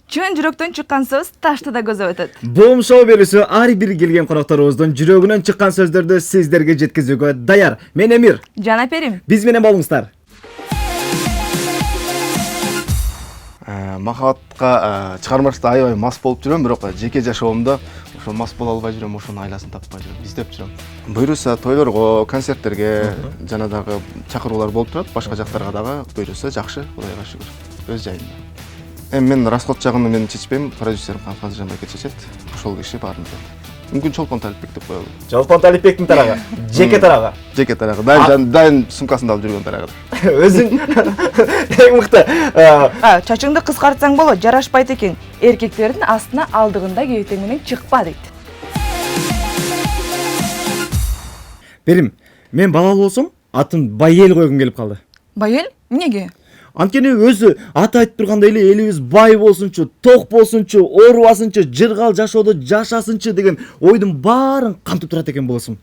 Чын жүрөктөн чыккан сөз ташты да көзөп өтөт. Бом шоу берүүсү ар бир келген конокторубуздун жүрөгүнөн чыккан сөздөрдү сиздерге жеткизүүгө даяр. Мен Эмир. Жана Перим. Биз менен болуңуздар. Махабатка чыгармашта аябай мас болуп жүрөм, бирок жеке жашоомдо ошо мас боло албай жүрөм, ошонун айласын таппай жүрөм, издеп жүрөм. Буйруса тойлорго, концерттерге жана дагы чакыруулар болуп турат, башка жактарга дагы буйруса жакшы, Кудайга шүгүр. Өз жайында. Мен расход жагын мен чечпейм, продюсерим Кадыр Жанбайке чечет. Ошол киши баарын билет. Мүмкүн Чолпон Талипбек деп коелу. Чолпон Талипбектин тарагы, жеке тарагы. Жеке тарагы. Дайым сумкасында алып жүргөн тарагы. Өзүң эң мыкты. Чачыңды кыскартсаң болот, жарашпайт экен. Эркектердин астына алдыгында кебетең менен чыкпа дейт. Берим, мен балалуу болсом, атын Байел койгум келип калды. Байел? Эмнеге? Анткени өзү аты айтып тургандай эле элибиз бай болсунчу, ток болсунчу, оорубасынчу, жыргал жашоодо жашасынчы деген ойдун баарын камтып турат экен болосум.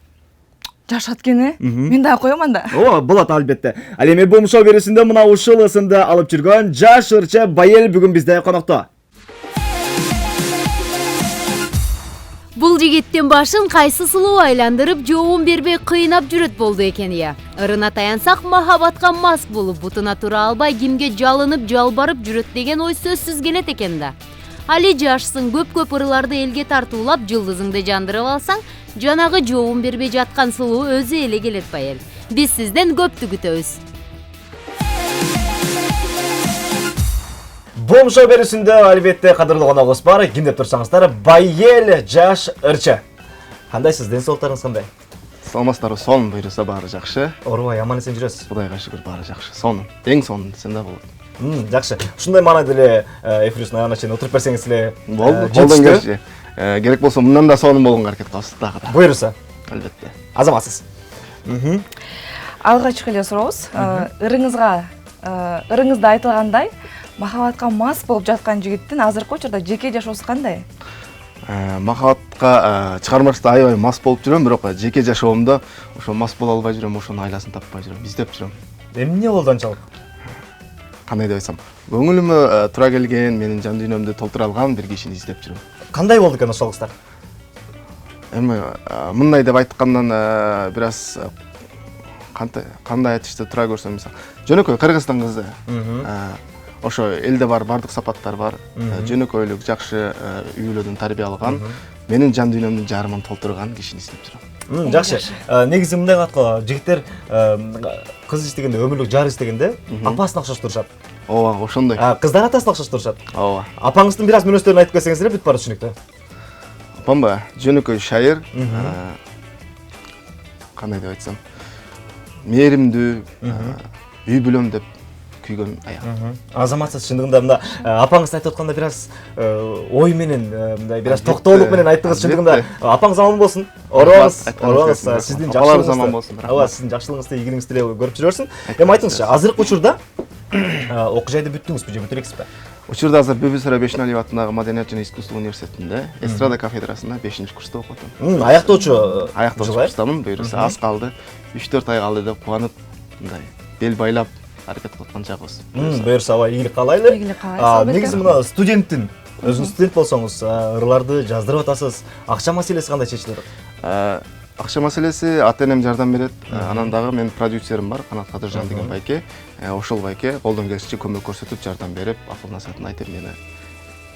Жашат экен, мен дагы коем анда. Ооба, болот албетте. Ал эми бум шоу берүүсүндө мына ушул ысымды алып жүргөн жаш ырча Байел бүгүн бизде конокто. Бул жигиттин башын кайсы сулуу айландырып, жообун бербей кыйнап жүрөт болду экен я. Ырына таянсак, махабатка мас болуп, бутуна тура албай, кимге жалынып, жалбарып жүрөт деген ой сөзсүз келет экен да. Али жашсың, көп ырыларды элге тартуулап, жылдызыңды жандырып алсаң, жанагы жообун бербей жаткан сулуу өзү эле келет Байел. Биз сизден көптү күтөбүз. Бум шоу берүүсүндө албетте кадырлуу коногубуз бар. Ким деп турсаңыздар, Байел жаш ырча. Кандайсыз, ден соолуктарыңыз кандай? Саламатсыздарбы, сонун буйруса баары жакшы. Оорубай, аман эсен жүрөсүз. Кудайга шүгүр баары жакшы. Сонун. Эң сонун десем да болот. Жакшы. Ушундай маанайда эле эфирибиздин аягына чейин отуруп берсеңиз эле Болду, колдон келиши. Керек болсо мындан да сонун болгонго аракет кылабыз дагы да. Буйруса. Албетте. Азаматсыз. Алгачкы эле сурообуз. Ырыңызда айтылгандай, махабатка мас болуп жаткан жигиттин азыркы учурда жеке жашоосу кандай? Махабатка чыгармашта аябай мас болуп жүрөм, бирок жеке жашоомдо ошо мас боло албай жүрөм, ошонун айласын таппай жүрөм, издеп жүрөм. Эмне болду анчалык? Кандай деп айтсам, көңүлүмө тура келген, менин жан дүйнөмдү толтура алган бир кишини издеп жүрөм. Кандай болду экен ошол кыздар? Эми мындай деп айткандан бир аз кандай айтышты тура көрсөм, мисалы, жөнөкөй Кыргызстан кызы. Ошо элде бар бардык сапаттар бар. Жөнөкөйлүк, жакшы үй бүлөдөн тарбия алган, менин жан дүйнөмдүн жарымын толтурган кишини издеп жүрөм. Жакшы. Негизи мындай кылат, жигиттер кыз издегенде, өмүрлүк жар издегенде апасына окшош турушат. Ооба, ошондой. Кыздар атасына окшош турушат. Ооба. Апаңыздын бир аз мүнөздөрүн айтып берсеңиздер, бүт баары түшүнүктүү. Апамба, жөнөкөй шайыр, кандай деп айтсам, мээримдүү, үй бүлөм деп күйгөн аяк. Азаматсыз, чындыгында мында апаңыз айтып атканда бир аз ой менен, мындай бир аз токтоолук менен айттыңыз. Чындыгында апаңыз аман болсун. Оорубаңыз, сиздин жакшылыгыңызды, аман болсун. ооба, сиздин жакшылыгыңызды, ийгилигиңизди эле көрүп жүрөрсүн. Эми айтыңызчы, азыркы учурда окуу жайды бүттүңүзбү же бүтүп элексизби? Учурда азыр Бүбүсара Бешеналиев атындагы Маданият жана искусство университетинде эстрада кафедрасында 5-курста окуп атам. Аяктоочу курстамын, буюрса аз калды. 3-4 ай калды деп кубанып, мындай бел байгап аракет кылып аткан чагыбыз. Буюрса аба ийгилик каалайлы. Ийгилик каалайсыз. Негизи мына студенттин, өзүңүз студент болсоңуз, ырларды жаздырып атасыз. Акча маселеси кандай чечилет? Акча маселеси ата-энем жардам берет. Анан дагы менин продюсерим бар, Кадыр Жан деген байке. Ошол байке колдон келишинче көмөк көрсөтүп, жардам берип, акыл насаатын айтып, мени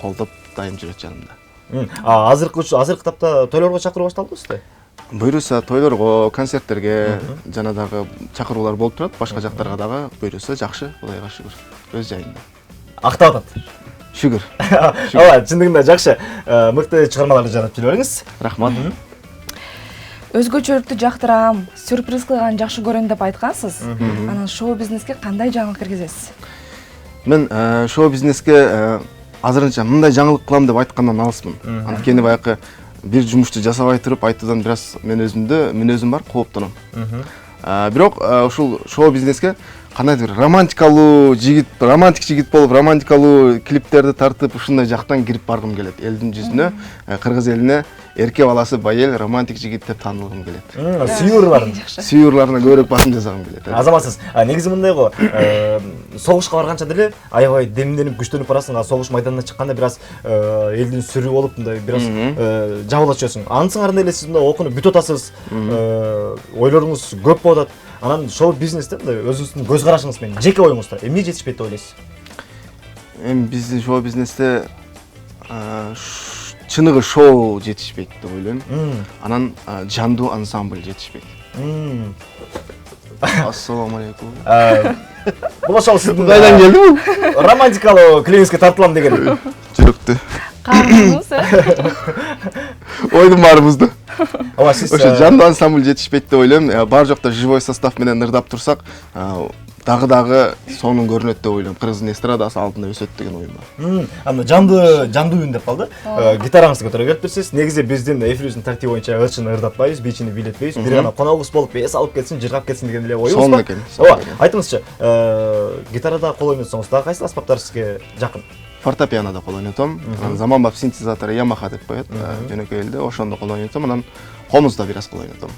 колдоп дайым жүрөт жанымда. Азыркы тапта тойлорго чакыруу башталдыбы сизде? Буйруса тойлорго, концерттерге жана дагы чакыруулар болуп турат, башка жактарга дагы буйруса жакшы, Кудайга шүгүр. Өз жайында. Актап атат. Шүгүр. Ооба, чындыгында жакшы. Мыкты чыгармаларды жаратып жүрө бериңиз. Рахмат. Өзгөчөлүктү жактырам, сюрприз кылган жакшы көрөм деп айткансыз. Анан шоу бизнеске кандай жаңылык киргизесиз? Мен шоу бизнеске азырынча мындай жаңылык кылам деп айткандан алысмын. Анткени баягы бир жумушту жасабай туруп айтуудан бир аз мен өзүмдө мүнөзүм бар, кооптоном. Бирок ушул шоу бизнеске кандайдыр романтикалуу жигит болуп, романтикалуу клиптерди тартып, ушундай жактан кирип баргым келет. Элдин жүзүнө, кыргыз элине эрке баласы байел романтик жигит деп таанылгым келет. Сүйүүрларын. Сүйүүрларына көбүрөөк басым жасагым келет. Азаматсыз. Негизи мындай го, согушка барганча деле аябай демденип күчтөнүп барасың, согуш майданына чыкканда бир аз элдин сүрү болуп мындай бир аз жабыла чөсүң. Анын сыңарында эле сиз мындай окунуп бүтүп атасыз. Ойлоруңуз көп болуп атат. Анан шоу бизнесте мындай өзүңүздүн көз карашыңыз менен жеке оюңузда эмне жетишпейт деп ойлойсуз? Эми биздин шоу бизнесте чыныгы шоу жетишпейт деп ойлойм. Анан жандуу ансамбль жетишпейт. Ассаламу алейкум. Бул ошол сиздин Кайдан келди бул? романтикалуу клиентке тартылам деген. Жүрөктү. Каргыңыз, Ойдун баарыбызды. Ооба сиз Ошо жандуу ансамбль жетишпейт деп ойлойм. Бар жокто живой состав менен ырдап турсак, дагы сонун көрүнөт деп ойлойм. Кыргыздын эстрадасы алдында өсөт деген оюм бар. Анда жандуу үн деп калды. Гитараңызды көтөрө келип берсиз. Негизи биздин эфирибиздин тартиби боюнча ырчыны ырдатпайбыз, бичини бийлетпейбиз. Бир гана коногубуз болуп эс алып кетсин, жыргап кетсин деген эле оюбуз Сонун бар. экен. Ооба, айтыңызчы, гитарада кол ойнотсоңуз дагы кайсы аспаптар сизге жакын? Фортепианода кол ойнотом. Заманбап синтезатору Yamaha деп коет. Жөнөкөй элде ошондо кол ойнотом. Анан комузда бир аз кол ойнотом.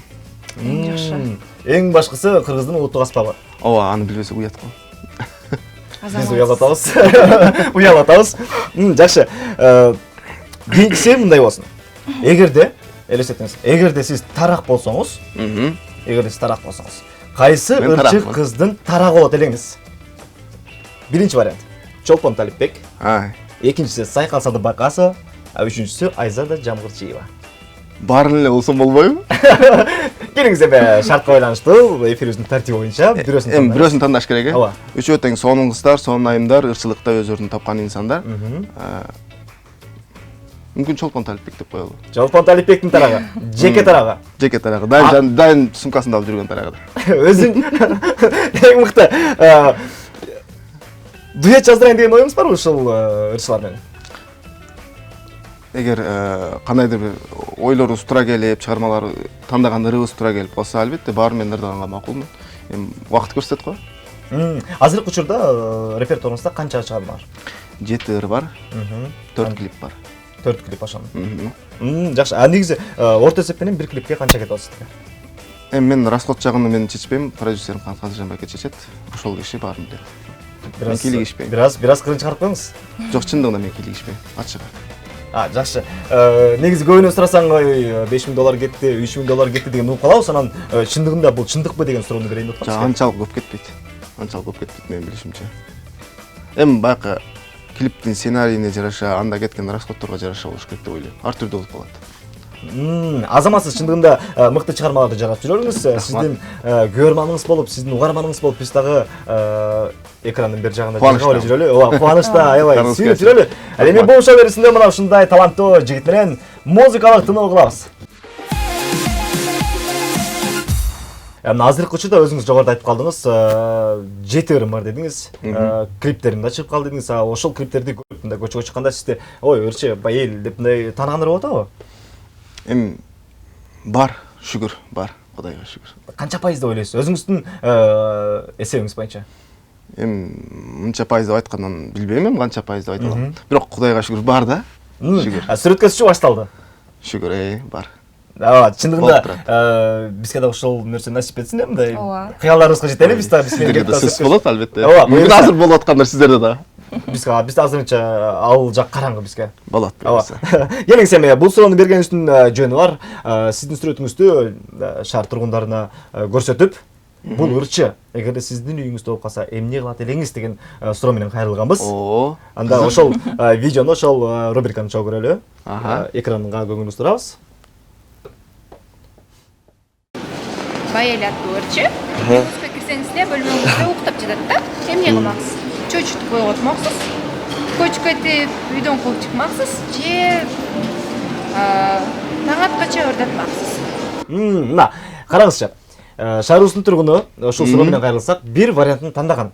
Жакшы. Эң башкысы кыргыздын улуттук аспабы. Ооба, аны билбесек уят го. Биз уялатабыз. Уялатабыз. Жакшы. Биринчиси мындай болсун. Эгерде, элестетиңиз, эгерде сиз тарак болсоңуз, кайсы ырчы кыздын тарагы болот элеңиз? Биринчи вариант. Чолпон Талипбек. Экинчиси Сайкал Садыбакасова, үчүнчүсү Айзада Жамгырчиева. Баарын эле болсом болбойбу? Келиңиз эми шартка байланыштуу эфирибиздин тартиби боюнча бирөөсүн тандаш керек э. Ооба. Үчөө тең сонун кыздар, сонун айымдар, ырчылыкта өз ордун тапкан инсандар. Мүмкүн Чолпон Талипбек деп коелу. Чолпон Талипбектин тарагы, жеке тарагы. Жеке тарагы. Дайын сумкасында алып жүргөн тарагы. Өзүң эң мыкты дуэт жаздырайын деген оюңуз барбы ушул ырчылар менен? Эгер кандайдыр бир ойлорубуз туура келип, чыгармалар тандаган ырыбыз туура келип калса, албетте баары менен ырдаганга макулмун. Эми убакыт көрсөтөт го. Азыркы учурда репертуарыңызда канча чыгарма бар? 7 ыр бар, 4 клип бар. 4 клип ошону. Жакшы. Негизи орто эсеп менен бир клипке канча кетип атат? Эми мен расход жагын мен чечпейм, продюсерим Казыржан байке чечет. Ошол киши баарын билет. Мен кийлигишпейм. Бир аз кырын чыгарып коюңуз. Жок, чындыгында мен кийлигишпейм. Ачык. Жакшы. Негизи көбүнө сурасаң $5000 кетти, $3000 кетти деген угуп калабыз. Анан чындыгында бул чындыкпы деген суроону берейин деп атам. Анчалык көп кетпейт. Менин билишимче. Эми байкы клиптин сценарийине жараша, анда кеткен расходторго жараша болуш керек деп ойлойм. Ар түрдүү болуп калат. Азаматсыз чындыгында мыкты чыгармаларды жарап жүрөрүңүз. Сиздин көрөрманыңыз болуп, сиздин угарманыңыз болуп, биз дагы экрандын бер жагында жыгап жүрөлү. Ооба, кубанычта, аябай сүйүнүп жүрөлү. Эми бул шоу берүүсүндө мына ушундай таланттуу жигит менен музыкалык тыноо кылабыз. Азыркы учурда өзүңүз жогоруда айтып калдыңыз, 7 ырым бар дедиңиз. Клиптерин да чыгып калды дедиңиз. Ошол клиптерди көрүп мындай көчөгө чыкканда сизде ой, ырчы, байел деп мындай тааныгандар болуп атабы? Эми бар, шүгүр, бар. Кудайга шүгүр. Канча пайыз деп ойлойсуз? Өзүңүздүн эсебиңиз боюнча? Эми мынча пайыз деп айткандан билбейм, канча пайыз деп айта алам. Бирок Кудайга шүгүр бар да. Шүгүр. Сүрөткөзүүчү башталды. Шүгүр, бар. Чындыгында бизге да ошол нерсе насип этсин да, мындай кыялдарыбызга жетели, биз да сиздерге да сөз болот албетте. Мүмкүн азыр болуп аткандар сиздерде да. Биз азырынча ал жак караңгы бизге. Болот. Келиңиз эми бул суроону бергениңиздин жөнү бар. Сиздин сүрөтүңүздү шаар тургундарына көрсөтүп, бул ырчы эгерде сиздин үйүңүздө болуп калса эмне кылат элеңиз деген суроо менен кайрылганбыз. Анда ошол видеону, ошол рубриканы чогуу көрөлү. Экранга көңүлүңүздү турабыз. Байел аттуу ырчы. Үйүңүзгө кирсеңиз эле бөлмөңүздө уктап жатат да. Эмне кылмаксыз? Чөчүтүп коюп атмаксыз. Көчкө этип, үйдөн кууп чыкмаксыз. Же таң аткача ырдатмаксыз. Мына, караңызчы. Шаарыбыздын тургуну ошол суроо менен кайрылсак, бир вариантын тандаган.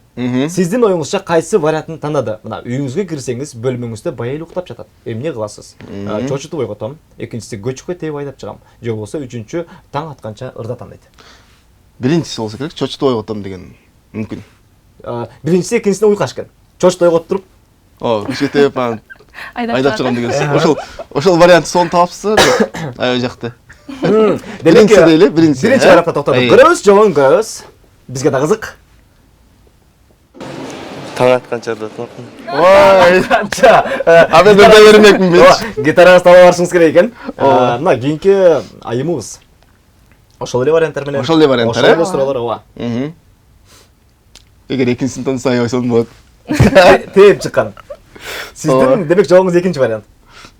Сиздин оюңузча кайсы вариантын тандады? Мына, үйүңүзгө кирсеңиз, бөлмөңүздө байел уктап жатат. Эмне кыласыз? Чочутуп ойготом. Экинчиси көчкө терип айдап чыгам. Же болбосо үчүнчү таң атканча ырдатам дейт. Биринчиси болсо керек, чочутуп ойготом деген мүмкүн. Биринчиси экинчисине уйкаш экен. Чочутуп ойготуп туруп. Көчкө терип айдап чыгам дегенсиз. Ошол вариант сонун таапсызбы? Аябай жакты. Демек, дейли, биринчи. Биринчи вариантта токтодук. Көрөбүз, жобон көрөбүз. Бизге да кызык. Таң атканча ырдатмакмын. Ой, Канча. мен ырдай бермекмин бич. Гитараңызды таба барышыңыз керек экен. Мына кийинки айымыбыз. Ошол эле варианттар менен. Ошол эле варианттар, Ошол эле суроолор, ооба. Эгер экинчисин танысаң аябай сонун болот. Тээп чыккан. Сиздин демек жообуңуз экинчи вариант.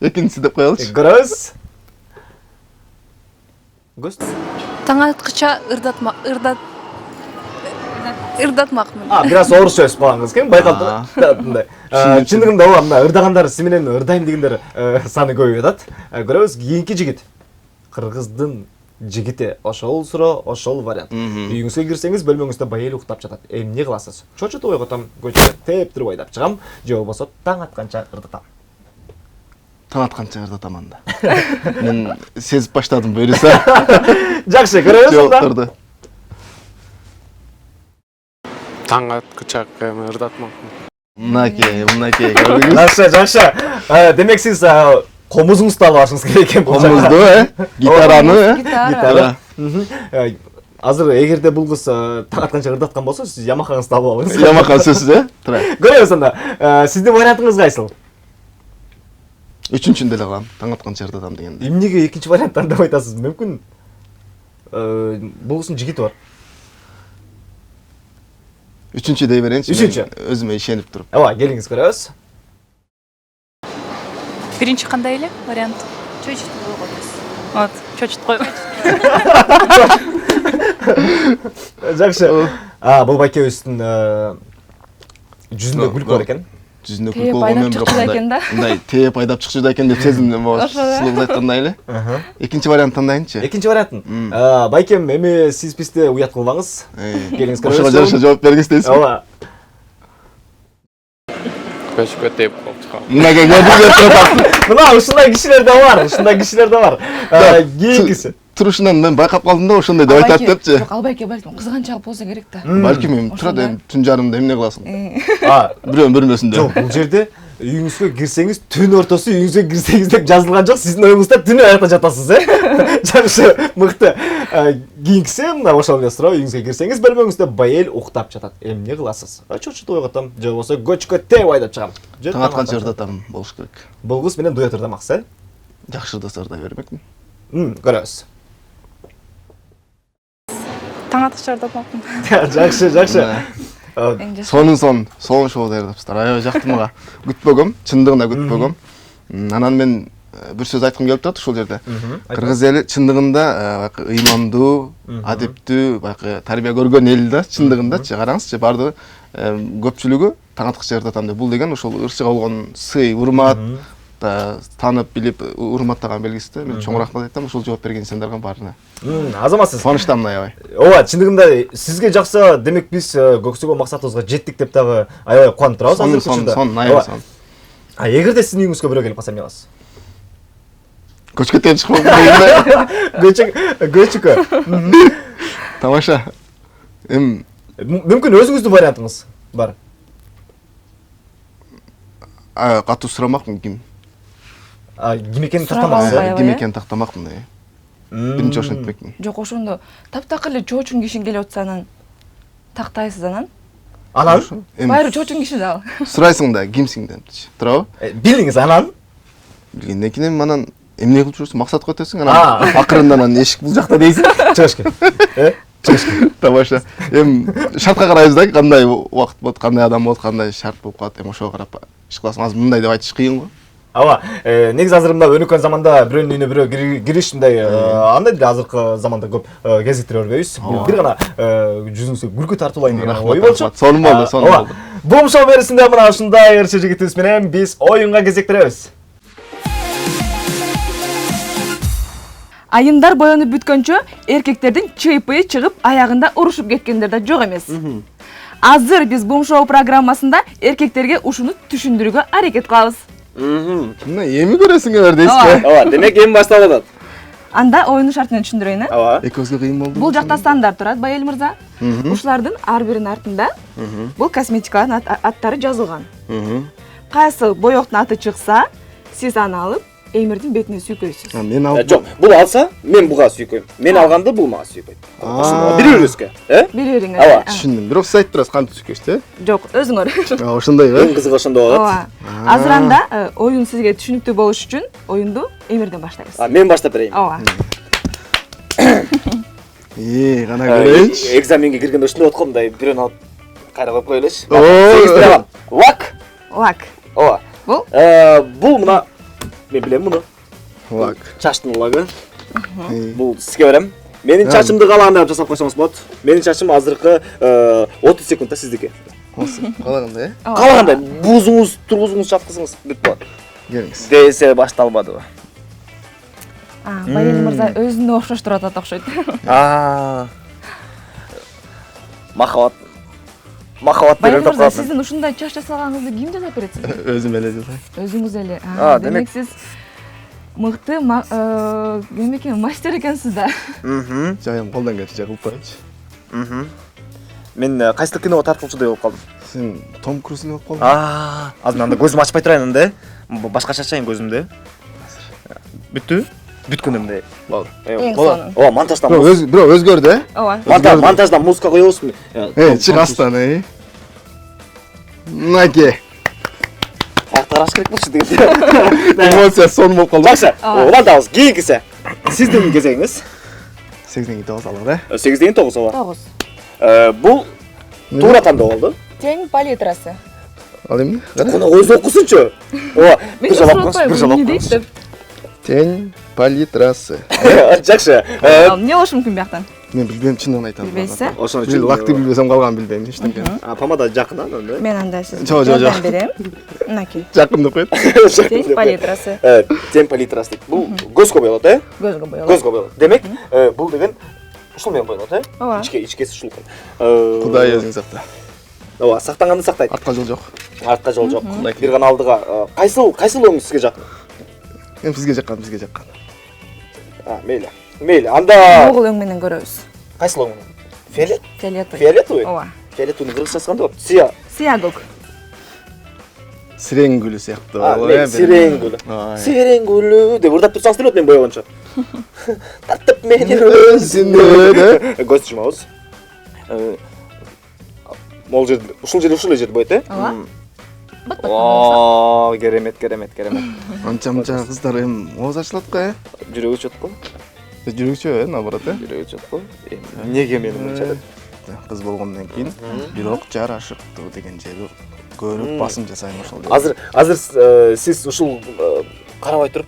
Экинчиси деп коелучу. Көрөбүз. Көз. Таң аткыча ырдатмакмын. Бир аз орусча өсүп калгаңыз экен, байкалды. Мындай. Чындыгында ооба, мына ырдагандар сиз менен ырдайм дегендер саны көбөйүп атат. Көрөбүз, кийинки жигит. Кыргыздын жигити. Ошол суроо, ошол вариант. Үйүңүзгө кирсеңиз, бөлмөңүздө байел уктап жатат. Эмне кыласыз? Чочутуп ойготом, көчкө тептирип айдап чыгам, же болбосо таң атканча ырдатам. Таң атканча ырдатам анда. Мен сезип баштадым буюрса. Жакшы, көрөбүз анда. Жоопторду. Таң атканча ырдатмакмын. Мынакей. Жакшы. Демек сиз комузуңузду алып алышыңыз керек экен. Комузду, гитараны, Гитара. Азыр эгерде бул кыз таң атканча ырдаткан болсо, сиз Ямахаңызды алып алыңыз. Ямахан сөзсүз, Тура. Көрөбүз анда. Сиздин вариантыңыз кайсыл? Үчүнчүндө эле кылам, таң атканча ырдатам дегенде. Эмнеге экинчи варианттан деп айтасыз? Мүмкүн бул кыздын жигити бар. Үчүнчү дей берейинчи. Үчүнчү. Өзүмө ишенип туруп. Ооба, келиңиз көрөбүз. Биринчи кандай эле вариант? Чөчүтүп ойготосуз. Вот, чөчүт кой. Жакшы. Бул байкебиздин жүзүндө күлкү бар экен. Жүзүнө Тээп күлкү айдап болгон чыкчу да экен да. мындай тээп айдап чыкчу да экен деп сезимдим. Сулуу айткандай эле. Экинчи вариант тандайынчы. Экинчи вариантын. Байкем, эми сиз бизди уят кылбаңыз. Келиңиз көрөбүз. Ошого жараша жооп бергиз дейсизби? Ооба. Көчкө тээп коюп чыгам. Мынага көрдүңүз. Мына ушундай кишилер да бар. Кийинкиси. Турушунан мен байкап калдым да ошондой деп айтат депчи. Жок, албайке балким кызганчаак болсо керек да. Балким эми турат эми түн жарымда эмне кыласың? Бирөөнүн бөлмөсүндө. Жок, бул жерде үйүңүзгө кирсеңиз түн ортосу үйүңүзгө кирсеңиз деп жазылган жок. Сиздин оюңузда түн аякта жатасыз, Жакшы, мыкты. Кийинкиси мына ошол эле суроо. Үйүңүзгө кирсеңиз, бөлмөңүздө байел уктап жатат. Эмне кыласыз? Чочутуп ойготом, же болбосо көчкө тээп айдап чыгам. Таң атканча ырдатам болуш керек. Бул кыз менен дуэт ырдамаксыз, Жакшы ырдаса ырдай бермекмин. Көрөбүз. Таң атканча ырдатмакмын. Жакшы. Сонун шоуда ырдапсыздар. Аябай жакты мага. Күтпөгөм, чындыгында күтпөгөм. Анан мен бир сөз айткым келип турат ушул жерде. Кыргыз эли чындыгында ыймандуу, адептүү, баягы тарбия көргөн эл да, чындыгындачы. Караңызчы, бардыгы көпчүлүгү таң атканча ырдатам деп. Бул деген ошол ырчыга болгон сый, урмат, танып билип урматтаган белгиси да. Мен чоң рахмат айтам ушул жооп берген инсандарга баарына. Азаматсыз. Кубанычтамын аябай. Ооба, чындыгында сизге жакса, демек биз көксөгөн максатыбызга жеттик деп дагы аябай кубанып турабыз азыр учурда. Аябай сонун. Эгерде сиздин үйүңүзгө бирөө келип калса эмне кыласыз? Көчкө тээп чыкмак дегенде. Көчкө. Тамаша. Мүмкүн өзүңүздүн вариантыңыз бар. Катуу сурамакмын ким? Ким экенин Сурабаңыз тактамаксыз. Ким экенин тактамакмын. Биринчи ошентпекмин. Жок, ошондо таптакыр эле чоочун кишиң келип атса анан тактайсыз анан. Анан Байры чоочун киши да ал. Сурайсың да кимсиң депчи. Туурабы? билдиңиз анан. Билгенден кийин анан эмне кылып жүрсүң? Максат коетесиң анан. Акырында анан эшик бул жакта Дейсиң, чыгыш керек. Тамаша. Шартка карайбыз да, кандай убакыт болот, кандай адам болот, кандай шарт болуп калат, ошого карап иш кыласың. Азыр мындай деп айтыш кыйын го. Ооба, негизи азыр мында өнүккөн заманда бирөөнүн үйүнө бирөө кириш мындай андай деле азыркы заманда көп кезиктире бербейбиз. Бир гана жүзүңүзгө күлкү тартуулайын деген ой болчу. Сонун болду. Бум шоу берисинде мына ушундай ырчы жигитибиз менен биз оюнга кезектиребиз. Айымдар боенуп бүткөнчө эркектердин чыйпыйы чыгып аягында урушуп кеткендер да жок эмес. Азыр биз Бум шоу программасында эркектерге ушуну түшүндүрүүгө аракет кылабыз. Мына эми көрөсүңөр дейсизби? Ооба, демек эми башталып атат. Анда оюнун шартын түшүндүрөйүн. Ооба. Экөөбүзгө кыйын болду. Бул жакта стандарт турат, Байел мырза. Ушулардын ар биринин артында бул косметиканын аттары жазылган. кайсы боектун аты чыкса, сиз аны алып Эмирдин бетине сүйкөйсүз. Мен алып Жок, бул алса, мен буга сүйкөйм. Мен алганды бул мага сүйкөйт. Бири-бирибизге, Бири-бириңер. Ооба. түшүндүм. Бирок сиз айтып турасыз кантип сүйкөйсүз, э? Жок, өзүңөр. Ошондой Эң э? кызыгы ошондо болот. Ооба. Азыр анда оюн сизге түшүнүктүү болуш үчүн оюнду Эмирден баштайбыз. Мен баштап берейин. Ооба. Кана көрөйүнчү. Экзаменге киргенде ушундай болуп мындай бирөөнү алып кайра коюп коелучу. Оо. Сегиздирабам. Лак. Лак. Ооба. Бул? Бул мына мен билем муну. Лак. Чачтын лагы. Бул сизге берем. Менин чачымды каалагандай жасап койсоңуз болот. Менин чачым азыркы 30 секундта сиздики. Калагандай, э? Каалагандай бузуңуз, тургузуңуз чапкызыңыз бүт болот. Келиңиз. Десе башталбадыбы. Байел мырза өзүнө окшоштуруп атат окшойт. Махабат. Махабат Байел берип мырза, тапкан. сиздин ушундай чач жасаганыңызды ким жасап берет сизге? Өзүм эле жасайм. Өзүңүз эле. Демек- Демек сиз мыкты кем экен, мастер экенсиз да. Жайым колдон келишинче кылып коеюнчу. Мен кайсыл киного тартылчудай болуп калдым. Сен Том Круз эле болуп калдың. Азыр анда көзүмү ачпай турайын анда. Башкача ачайын көзүмдү. Бүттү? Бүткөнүмдө. Болду. Эң сонун. О, монтаждан. Бирок өзгөрдү, э? Ооба. Монтаждан музыка коебузбу? Чык астан, э? Мынаке. Аяктараш керек болчу деген. Эмоция сон болуп калды. Жакшы. Улантабыз. Кийинкиси. Сиздин кезегиңиз. 8-9 алар, э? 8-9 ооба. 9. Бул туура тандоо болду. Тең палитрасы. Ал эмне? Кара. Куна өзү окусунчу. Ооба. Мен суротпойм, эмне дейт деп. Тең палитрасы. Жакшы. Эмне болушу мүмкүн бияктан? Мен билбейм, чындыгын айтам. Билбейсиз? Ошон Бил лакты билбесем калган билбейм, эчтеке. Помада жакын анда. Мен анда сизге Жок. жардам берем. Мынакей. Жакын деп коет. Тең палитрасы. Тең палитрасы дейт. Бул көзгө боелот, э? Көзгө боелот. Көзгө боелот. Демек, бул деген ушул менен боелот, э? Ооба. Ичкеси ушул. Кудай өзүң сакта. Ооба, сактанганды сактайт. Артка жол жок. Артка жол жок. Бир гана алдыга. Кайсыл оң сизге жакын? Эми бизге жаккан. Мейли. Анда Могул өң менен көрөбүз. кайсыл оң? Фиолет? Фиолетовый. Ооба. Фиолетовый кыргызчасы кандай болот? Сия. Сиягөк. Сирең гүлү сыяктуу. Сирең гүлү. Сирең гүлү деп ырдап турсаңыз делет мен боегончо. Тартып мени өзүнө. Көз жумабыз. Могул жерде, ушул жерде боет, э? Ооба. Оо, керемет. Анча-мынча кыздар эми ооз ачылат го, э? Жүрөгү чөткү. Жүрүкчү, наоборот, э? Жүрөгү чөткү. Эмнеге мени мынча? Кыз болгондон кийин бирок жарашыктуу деген жери көрүп басым жасайм ошол. Азыр сиз ушул карабай туруп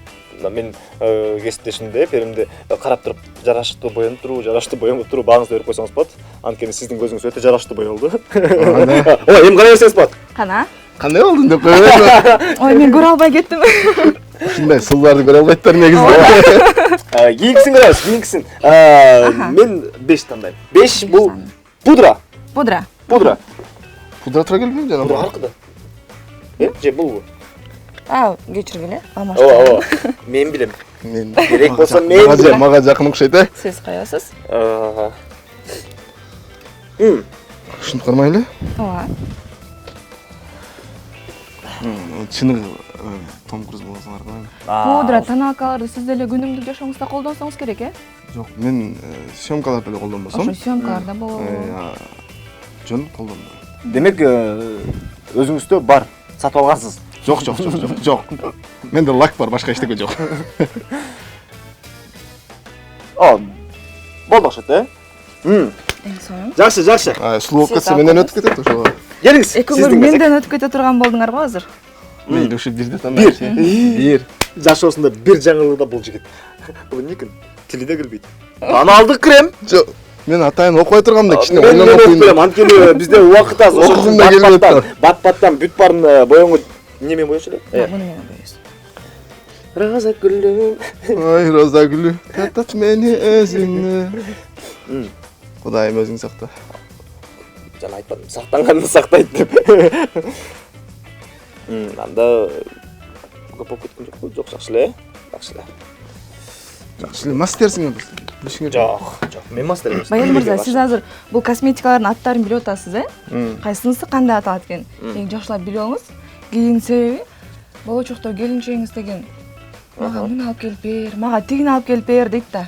мен кесиптешимде, перимде карап туруп жарашыктуу боенуп туруу, жарашыктуу боенуп туруу бааңызды берип койсоңуз болот. Анткени сиздин көзүңүз өтө жараштуу боелду. Ой, эми карай берсеңиз болот. Кана? Кандай болдун деп коебуз. Ой, мен көрө албай кеттим. Ушундай сулдарды көрө албайттар негизи. Кийинкисин көрөбүз, кийинкисин. Мен 5 тандайм. 5 бул пудра. Пудра. Пудра тура келбейм жана. Пудра аркыда. Же булбу? Кечиргиле. Ооба. Мен билем. Мен Керек болсо мен билем. мага жакын окшойт, э? Сиз коесуз. Ушинтип кармайлы. Ооба. Чыныгы Том Круз болсоңар калайбы? Пудра, тоналкаларды сиз деле күнүмдүк жашооңузда колдонсоңуз керек, э? Жок, мен съемкаларды эле колдонбосом. Ошо съемкаларда болобу. Жөн колдондум. Демек өзүңүздө бар, сатып алгансыз. Жок. Менде лак бар, башка эчтеке жок. Болду окшойт, э? Эң сонун. Жакшы. Сулуу болуп кетсе менен өтүп кетет ошого. Келиңиз. Экөөңөр менден өтүп кете турган болдуңар го азыр. Мейли ушу бирди тандайбыз. Бир. Жашоосунда бир жаңылыгы бул жигит. Бул эмне экен? Тили да кирбейт. Аналдык крем. Жок. Мен атайын окубай тургамда кичине Мен ойлонуп окуп берем. коюйм. Анткени бизде убакыт аз. Окугум да келбейт. Бат-баттан бүт барын боеңго немен боечу эле? Муну менен коебуз. Роза гүлү. Ой, роза гүлү, татат мени өзүңө. Кудайым өзүң сакта. Жана айтпадым, сактанганды сактайт деп. Анда көп болуп кеткен жокпу? Жок, жакшы эле. Жакшы эле мастерсиң билишиңер. Жок, мен мастер эмес. Байел мырза, сиз азыр бул косметикалардын аттарын билип атасыз, э? Кайсынысы кандай аталат экенин эң жакшылап билип алыңыз. кийин себеби болочокто келинчегиңиз деген мага муну алып келип бер, мага тигини алып келип бер дейт да.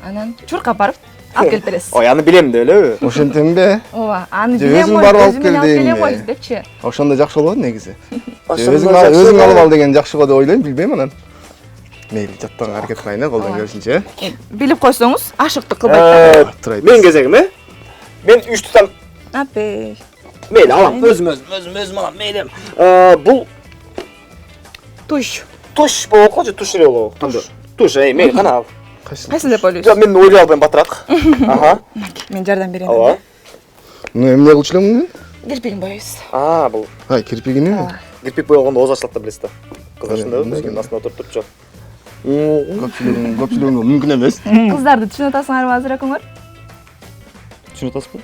Анан чуркап барып алып келип бересиз. Ой, аны билем да элеби? Ошентемби? Ооба, аны Же билем өзүң го, барып алып өзүм кел алып келем дейм го да. депчи. Ошондо жакшы болот негизи. Ошондо Өзүң алып ал деген жакшы го деп ойлойм, билбейм анан. Мейли, жаттанга аракет кылайын, колдон келишинче. Билип койсоңуз, ашыктык кылбайт да. Турайт. Мен кезегим, Мен 3 тутам. Апей. Мейли, алам. Өзүм алам. Мейли. Бул Туш. туш болуп калчу, туш эле болобу? Кандай? Туш, мейли, кана ал. Кайсын деп ойлойсуз? Жок, мен ойлой албайм батыраак. Аха. Мен жардам берейин. Ооба. Ну, эмне кылчу элең мен? Кирпигин боёйбуз. Бул Ай, кирпигини? кирпик боёгондо ооз ачылат да билесиз да. Кыздар ушундай Мындай бизгин астына отуруп турчу. Көпчүлүгүнгө мүмкүн эмес. Кыздарды түшүнүп атасыңарбы азыр экөөңөр? Түшүнүп атасызбы?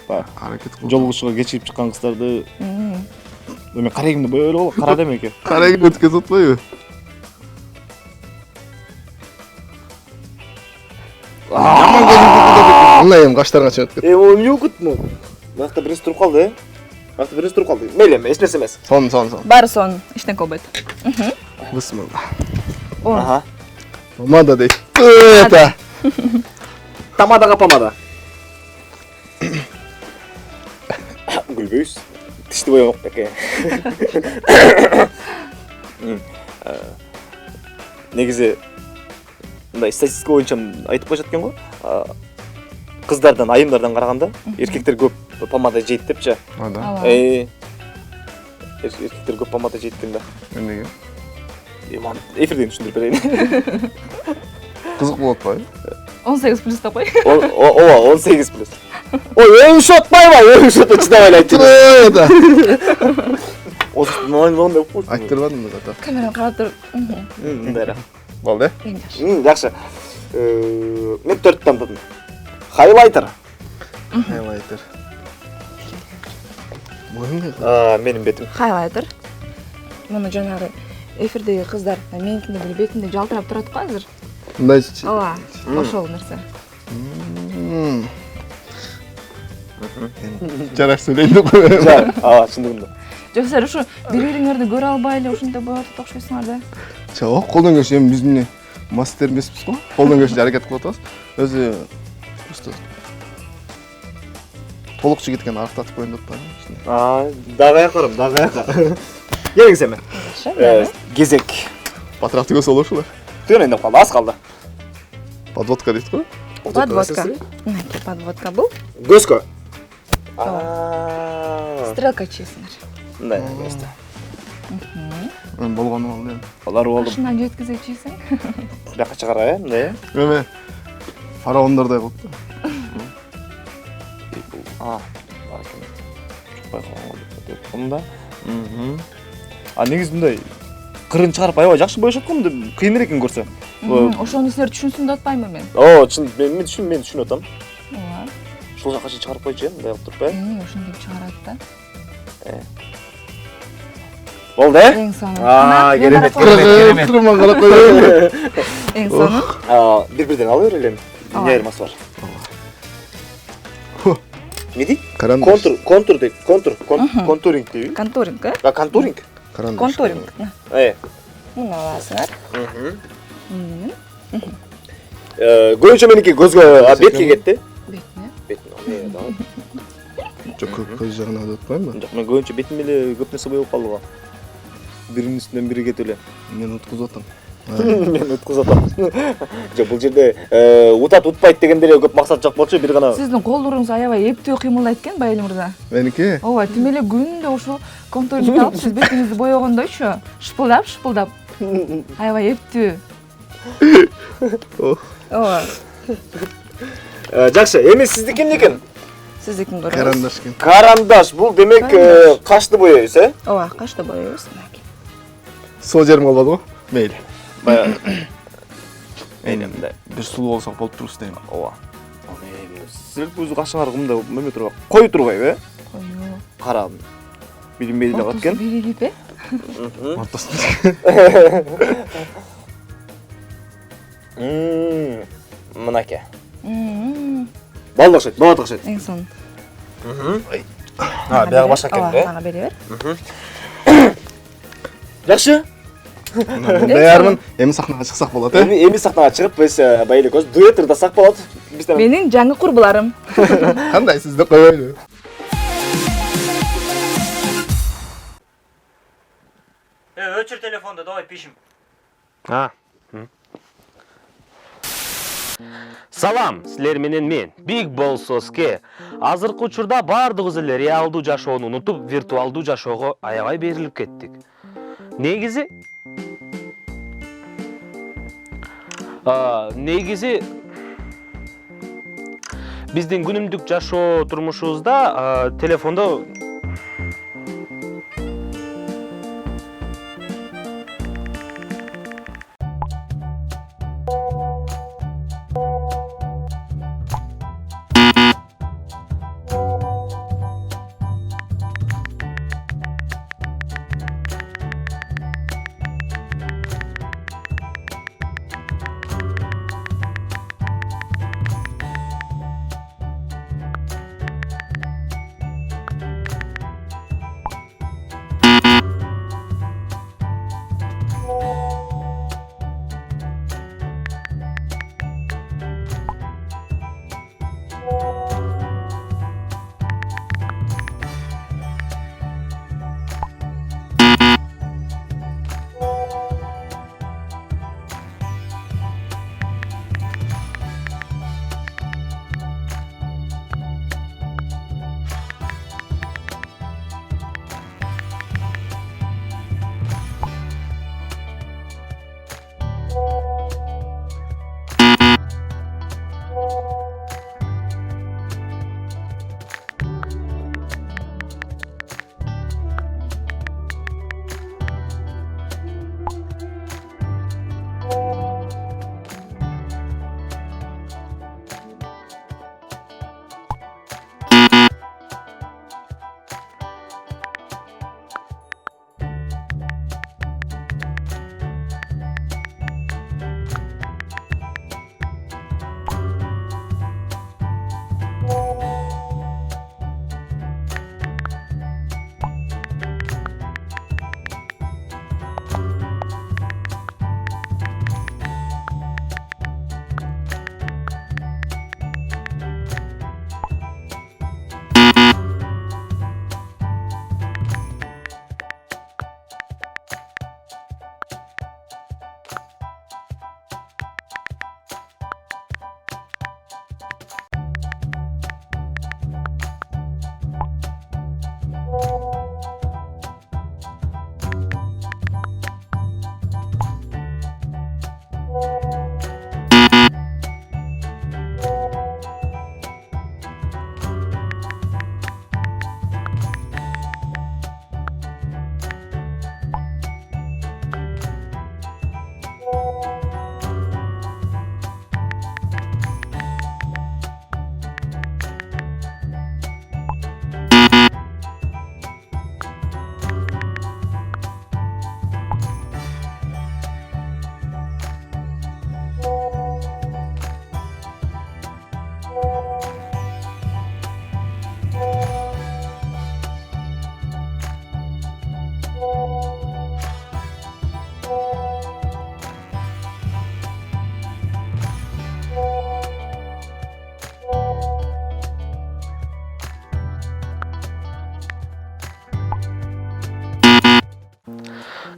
Аракет кыл. Жолугушууга кечигип чыккан кыздарды мен карегимди боёй болот, кара демеке. Карайгы өткөзүп атпайбы? Мындай эми каштарыңа чыгып кет. О, эмне болуп кетти могу? Бакта биринчи туруп калды, Мейли, эч нерсе эмес. Сон. Баары сон, иштен болбойт. Бисмилла. Аха. Помада дейт. Это. Тамадага помада. Гүлбөйүз. Тишти боёмок эке. Негизи мындай статистика боюнча айтып коюшат экен го. Кыздардан, айымдардан караганда эркектер көп помада жейт депчи. Ада. Эркектер көп помада жейт экен да. Эмнеге? Эфирден түшүндүрүп берейин. Кызык болуп атпайбы? 18+ деп кой. Ооба, 18+. Ой, өңүш атпайбы? Өңүш атып чыдабай айтты. Это. Осундай деп коюш. Айтып бербадым да зато. Камераны карап туруп. Мындай. Болду. Жакшы. Мен 4 тандадым. Хайлайтер. Хайлайтер. Менин бетим. Хайлайтер. Муну жанагы эфирдеги кыздар меникинде деле бетинде жалтырап турат го азыр. Мындайчы. Ооба, ошол нерсе. Жарак сөйлөйүн деп коём. Чындыгында. Жок, силер ушу бири-бириңерди көрө албай эле ушинтип боюп атат окшойсуңар да. Жок, колдон келишинче эми биз эмне мастер эмеспиз го. Колдон келишинче аракет кылып атабыз. Өзү просто толук жигиткен арыктатып коеюн деп атпаймынбы? Дагы аякарым, дагы аяка. Келиңиз эми. Кезек. Батыраакты көз болушулар. Төнөйүн деп калды, аз калды. Подводка дейт го. Подводка. Подводка бул. Көзгө. Стрелка чийсиңер. Мындай эмес. Болгону болду эми. Алар болду. Башынан жеткизе чийсиң. Бияка чыгара, мындай. Эме фараондордой кылып да. Мында. Негизи мындай кырын чыгарып аябай жакшы боёшот го, мындай кыйын экен көрсө. Ошону силер түшүнсүн деп атпаймынбы мен? Чын, мен түшүнүп атам. Ооба. Ушул жака чейин чыгарып койчу, мындай кылып туруп, Ошентип чыгарат да. Болду, Эң сону. керемет. Кырман карап коёбу. Эң сону. Бир-бирден ала берели. Эмне айырмасы бар? Эмне дейт? Контур дейт. Контуринг дейби? Контуринг, Контуринг? Контуринг. Муну аласыңар. Көбүнчө меники көзгө, бетке кетти. Бетине. Жок, көз жагына деп атпаймынбы? Жок, мен көбүнчө бетим эле көп нерсе боёп калды го. Биринин үстүнөн бири кетип эле. Мен уткузуп атам. Мен уткузуп атам. Жок, бул жерде утат утпайт дегенде эле көп максат жок болчу, бир гана. Сиздин колдоруңуз аябай эптүү кыймылдайт экен, Байыл мырза. Меники? Ооба, тим эле күндө ушул контуринг алып, сиз бетиңизди боёгондойчу, шыпылдап. Аябай эптүү. Ооба. Жакшы, эми сиздики эмне экен? Сиздикин көрөбүз. Карандаш экен. Карандаш, бул демек кашты боёйбуз, Ооба, кашты боёйбуз. Сол жерим калбады го. Мейли. Баягы. Мындай бир сулуу болсок болуп турбуз дейм. Ооба. Силер көзү кашыңар кымда мөмө тургай. Кою турбайбы, Кою. Кара. Билинбей эле калат экен. Биригип, Ортосунда. Мынаке. Балды окшойт, бала окшойт. Эң сону. Бияга башка экен, Ага, бери бер. Жакшы. Даярмын. Эми сахнага чыксак болот, э? Эми сахнага чыгып биз Байел экөөбүз дуэт ырдасак болот. Бизден Менин жаңы курбуларым. Кандай сизди койбойлу. Өчүр телефонду, давай пишем. Салам, силер менен мен, Big Boss Соске. Азыркы учурда бардыгыбыз эле реалдуу жашоону унутуп, виртуалдуу жашоого аябай берилип кеттик. Негизи биздин күнүмдүк жашоо турмушубузда телефондо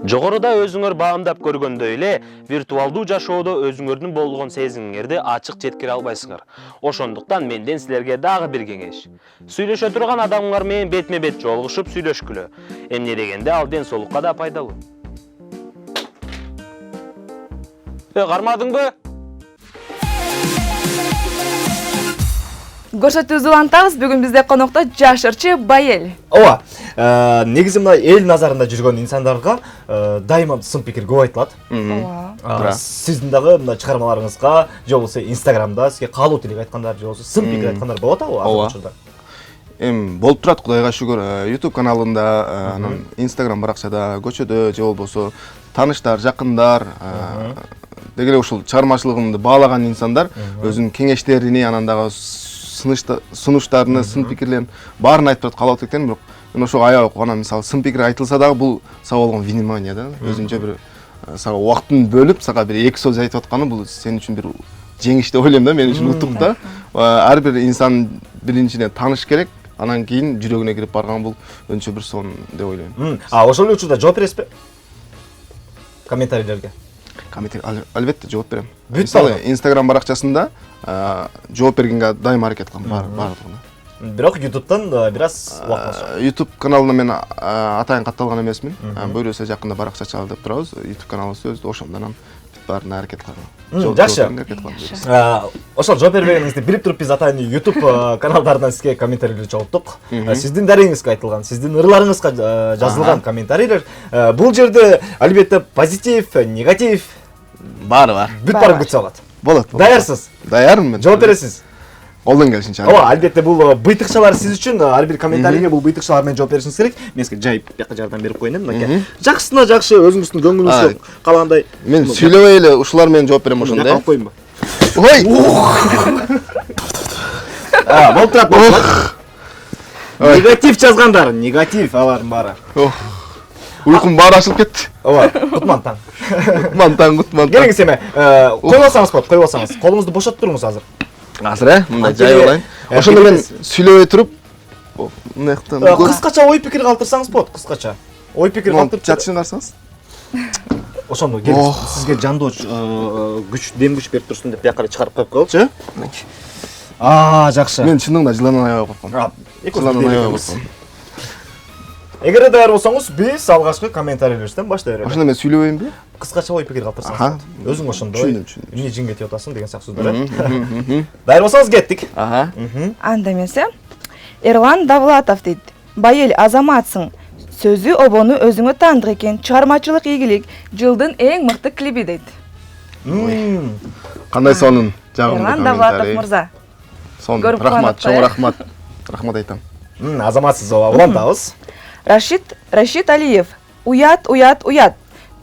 Жогоруда өзүңөр баамдап көргөндөй эле, виртуалдуу жашоодо өзүңөрдүн болгон сезимиңерди ачык жеткире албайсыңар. Ошондуктан менден силерге дагы бир кеңеш. Сүйлөшө турган адамыңар менен бетме-бет жолугушуп сүйлөшкүлө. Эмне дегенде ал ден соолукка да пайдалуу. Кармадыңбы? Көрсөтүүбүздү улантабыз. Бүгүн бизде конокто жаш ырчы Байел. Ооба. Негизи мына эл назарында жүргөн инсандарга дайыма сын пикир көп айтылат. Ооба. Сиздин дагы мына чыгармаларыңызга, же болбосо Инстаграмда сизге каалоо тилек айткандар, же болбосо сын пикир айткандар болот абы учурда. Болуп турат, Кудайга шүгүр. YouTube каналында, анан Instagram баракчада, көчөдө же болбосо тааныштар, жакындар, деги эле ушул чыгармачылыгымды баалаган инсандар өзүнүн кеңештерини, анан дагы сунуштарыны, сын пикирлерин баарын айтып турат, каалап атпайм, бирок Мен ошо аябай кубанам. Мисалы сын пикир айтылса дагы бул сага болгон внимание да. Өзүнчө бир сага убактын бөлүп, сага бир 2 сөз айтып атканы бул сен үчүн бир жеңиш деп ойлойм да, мен үчүн утук да. Ар бир инсан биринчиден тааныш керек, анан кийин жүрөгүнө кирип барган бул өзүнчө бир сон деп ойлойм. Ошол эле учурда жооп бересизби? Комментарийлерге. Албетте жооп берем. Бүт Мисалы барган. Instagram баракчасында жооп бергенге дайым аракет кылам баардыгына. Бирок YouTube'дан бир аз убакыт алышат. YouTube каналына мен атайын катталган эмесмин. Буюрса жакында баракча ачалы деп турабыз. YouTube каналыбыз өзү ошондон баарына аракет кылам. Жакшы. Ошол жооп бербегениңизди билип туруп биз атайын YouTube каналдарынан сизге комментарийлер жолуктук. Сиздин дарегиңизге айтылган, сиздин ырларыңызга жазылган комментарийлер. Бул жерде албетте позитив, негатив Баары бар. бүт барын күтсө болот. Болот. Даярсыз? Даярмын мен. Жооп бересиз? Колдон келишинче. Ооба, албетте бул быйтыкчалар сиз үчүн ар бир комментарийге бул быйтыкчалар менен жооп беришиңиз керек. Мен сизге жайып бияка жардам берип коеюн мынакей. Жакшысына жакшы, өзүңүздүн көңүлүңүзгө калгандай. Мен сүйлөбөй эле ушулар менен жооп берем ошондо. Калып коеюнбу? Ой! Болуп турат. Негатив жазгандар, негатив алардын баары. Уйкум баары ачылып кетти. Ооба, кутман таң. Кутман. Келиңиз эме, коюп алсаңыз болот, коюп алсаңыз. Колуңузду бошотуп туруңуз азыр. Азыр мындай жайып алайын. Ошондо мен сүйлөбөй туруп мынаяктан кыскача ой пикир калтырсаңыз болот, кыскача. Ой пикир калтырып жатышын карасаңыз. Ошондо келиңиз, сизге жандоо күч, дем күч берип турсун деп бияка чыгарып коюп коелучу. Жакшы. Мен чындыгында жыландан аябай корком. Жыландан аябай корком. Эгер даяр болсоңуз, биз алгачкы комментарийлерден баштай берели. Ошондо мен сүйлөбөйүнбү? Кыскача ой пикир калтырсаңыз. Өзүң ошондой. Түшүндүм. Эмне жинге тип атасың деген сак сөздөр. Даяр болсоңуз кеттик. Анда эмесе Эрлан Давлатов дейт. Байел азаматсың. Сөзү обону өзүңө таандык экен. Чыгармачылык ийгилик. Жылдын эң мыкты клиби дейт. Кандай сонун жагымдуу Эрлан Давлатов комментарий. мырза. Сонун. Көрүп Рахмат, калган чоң рахмат. Рахмат айтам. Азаматсыз улантабыз. Рашид Алиев. Уят.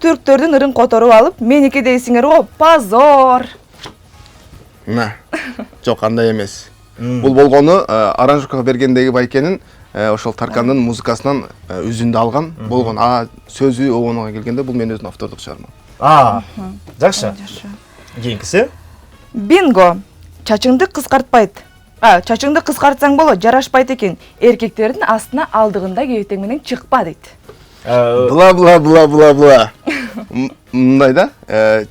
Түрктөрдүн ырын которуп алып, меники дейсиңер го, позор. Жок, андай эмес. Бул болгону аранжировкага бергендеги байкенин ошол Таркандын музыкасынан үзүндү алган болгон. Сөзү обонуга келгенде бул менин өзүнүн автордук чыгармам. Жакшы. Кийинкиси? Бинго. Чачыңды кыскартпайт. Чачыңды кыскартсаң болот, жарашпайт экен. Эркектердин астына алдыгында кебетең менен чыкпа дейт. Бла. Мындай да,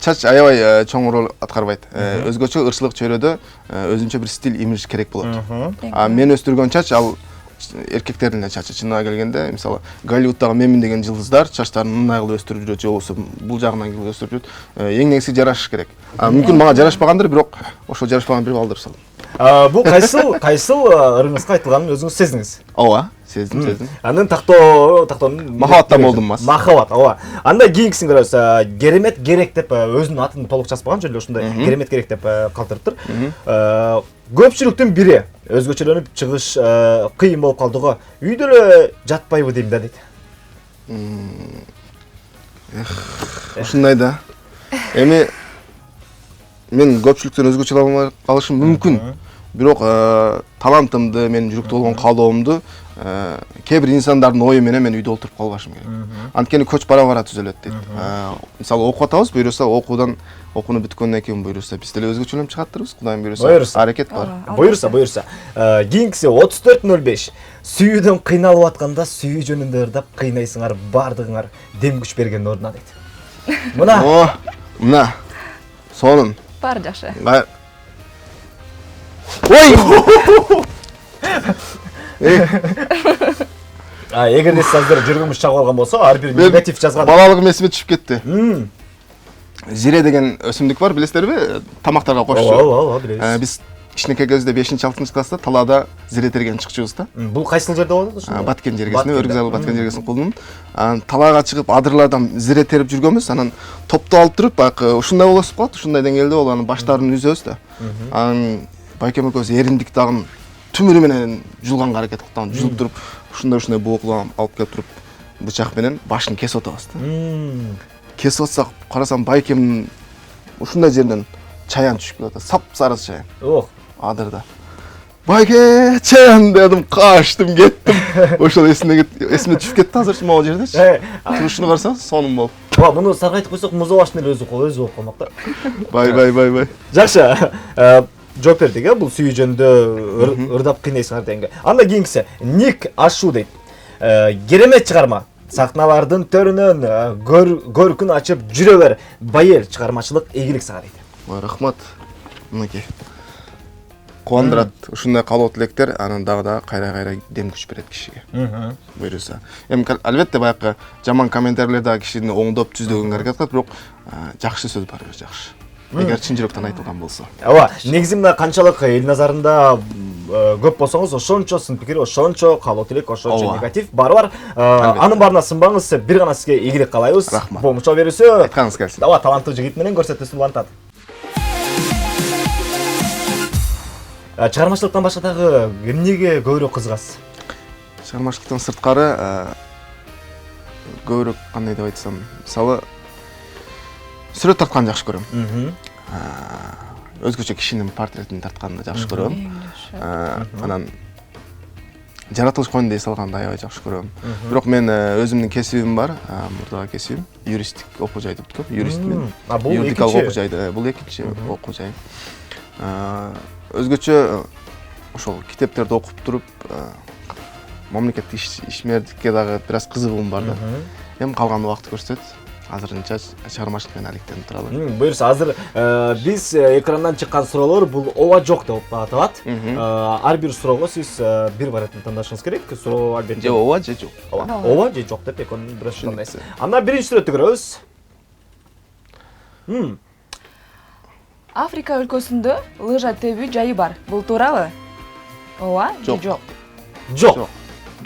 чач аябай чоң роль аткарбайт. Өзгөчө ырчылык чөйрөдө өзүнчө бир стиль, имидж керек болот. Мен өстүргөн чач ал эркектердин чачы. Чынына келгенде, мисалы, Голливуддагы Мемин деген жылдыздар чачтарын мындай кылып өстүрүп жүрөт, же болбосо бул жагынан кылып өстүрүп жүрөт. Эң негизи жарашыш керек. Мүмкүн мага жарашпагандыр, бирок ошо жарашпаган бирөө алдырып салдым. Бул кайсыл ырыңызга айтылганын өзүңүз сездиңиз? Ооба, сездим. Анын тактоонун махабаттан болдум мас. Махаббат, ооба. Анда кийинкисин көрөбүз. Керемет керек деп өзүнүн атын толук жазбаган жөн эле ушундай керемет керек деп калтырыптыр. Көпчүлүктүн бири өзгөчөлөнүп чыгыш кыйын болуп калды го. Үйдө эле жатпайбы дейм да дейт. Ушундай да. Эми мен көпчүлүктөн өзгөчө албай калышым мүмкүн. Бирок талантымды, менин жүрөктө болгон каалоомду кээ бир инсандардын ою менен мен үйдө олтуруп калбашым керек. Анткени көч бара түзөлөт дейт. Мисалы окуп атабыз, буюрса окууну бүткөндөн кийин буюрса биз деле өзгөчөлөнүп чыгаттырбыз. Кудайым буюрса аракет бар. Буюрса. Кийинкиси 34:05. Сүйүүдөн кыйналып атканда сүйүү жөнүндө ырдап кыйнайсыңар, бардыгыңар дем күч берген ордуна дейт. Мына. Сонун. Бар жакшы. Ой! Эгерде сиз азыр жүргүңүз чагып алган болсо, ар бир негатив жазган. Балалыгым эсиме түшүп кетти. Зире деген өсүмдүк бар, билесиздерби? Тамактарга кошчу. Ооба, билебиз. Биз кичинекей кезде 5-6 класста талаада зире терген чыкчубуз да. Бул кайсыл жерде болот ошондо? Баткен жергесинде, Өргүзал Баткен жергесинин кулунун. Талаага чыгып адырлардан зире терип жүргөнбүз. Анан топту алып туруп, бак ушундай болосуп калат, ушундай деңгээлде бол, анын баштарын үзөбүз да. Анан байкем экөөбүз эриндик дагы түмүрү менен жулганга аракет кылып, жулуп туруп, ушундай бууклам алып келип туруп, бычак менен башын кесип атабыз да. Кесип атсак, карасам байкемдин ушундай жерден чаян түшүп келет, сап сары чаян. Адырда. байке чаян дедим, качтым, кеттим. Ошол эсиме түшүп кетти азырчы могу жердечи. Турушуну карасаңыз, сонун болуп. Ооба, муну саргайтып койсок, музабаштын эле өзү болуп калмак да. Бай. Жакшы. Жооп бердик, бул сүйүү жөнүндө ырдап кыйнайсыңар дегенге. Анда кийинкиси Ник Ашу дейт. Керемет чыгарма. Сахналардын төрүнөн көркүн ачып жүрө бер. Байел чыгармачылык ийгилик сага дейт. Рахмат. Мынакей. Кубандырат. Ушундай калоо тилектер анан дагы кайра дем күч берет кишиге. Буюрса. Эми албетте баягы жаман комментарийлер дагы кишини оңдоп түздөгөнгө аракет кылат, бирок жакшы сөз бар, жакшы. Эгер чын жүрөктөн айтылган болсо. Ооба, негизи мына канчалык эл назарында көп болсоңуз, ошончо сын пикир, ошончо калоо тилек, ошончо негатив баары бар. Анын баарына сынбаңыз, бир гана сизге ийгилик каалайбыз. Помощь берүүсү. Айтканыңыз келсин. Ооба, таланттуу жигит менен көрсөтүүсүн улантат. Чыгармачылыктан башка дагы эмнеге көбүрөөк кызыгасыз? Чыгармачылыктан сырткары көбүрөөк кандай деп айтсам, мисалы сүрөт тартканды жакшы көрөм. Өзгөчө кишинин портретин тартканды жакшы көрөм. Анан жаратылыш коюн дей салганды аябай жакшы көрөм. Бирок мен өзүмдүн кесибим бар, мурдагы кесибим, юристтик окуу жайды бүткөм, юристмин. Бул юридикалык окуу жайды, бул экинчи окуу жай. Өзгөчө ошол китептерди окуп туруп, мамлекеттик ишмердикке дагы бир аз кызыгуум бар да. Эми калган убакытты көрсөтөт. Азырынча чыгармачылык менен алектенип туралы. Буюрса, азыр биз экрандан чыккан суроолор бул ооба жок деп аталат. Ар бир суроого сиз бир вариантын тандашыңыз керек. Суроо албетте же ооба же жок. Ооба же жок деп экөөнүн бирөөсү тандайсыз. Анда биринчи сүрөттү көрөбүз. Африка өлкөсүндө лыжа тебүү жайы бар. Бул туурабы? Ооба же жок? Жок.